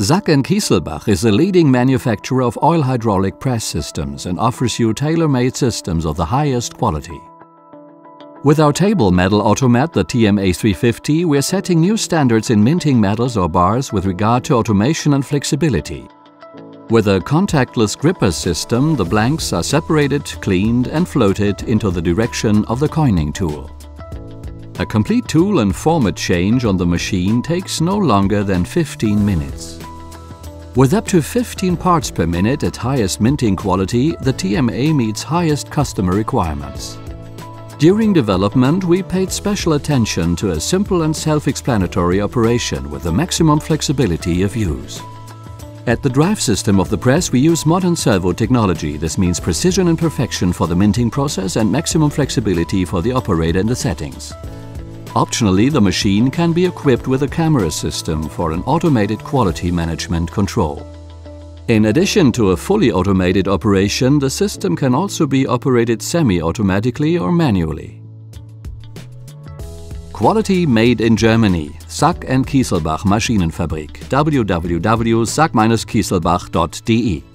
SAC & Kiesselbach is a leading manufacturer of oil hydraulic press systems and offers you tailor-made systems of the highest quality. With our table metal Automat, the TMA 350, we're setting new standards in minting metals or bars with regard to automation and flexibility. With a contactless gripper system, the blanks are separated, cleaned and floated into the direction of the coining tool. A complete tool and format change on the machine takes no longer than 15 minutes. With up to 15 parts per minute at highest minting quality, the TMA meets highest customer requirements. During development, we paid special attention to a simple and self-explanatory operation with the maximum flexibility of use. At the drive system of the press, we use modern servo technology. This means precision and perfection for the minting process and maximum flexibility for the operator in the settings. Optionally, the machine can be equipped with a camera system for an automated quality management control. In addition to a fully automated operation, the system can also be operated semi-automatically or manually. Quality made in Germany. SAC & Kiesselbach Maschinenfabrik. www.sac-kiesselbach.de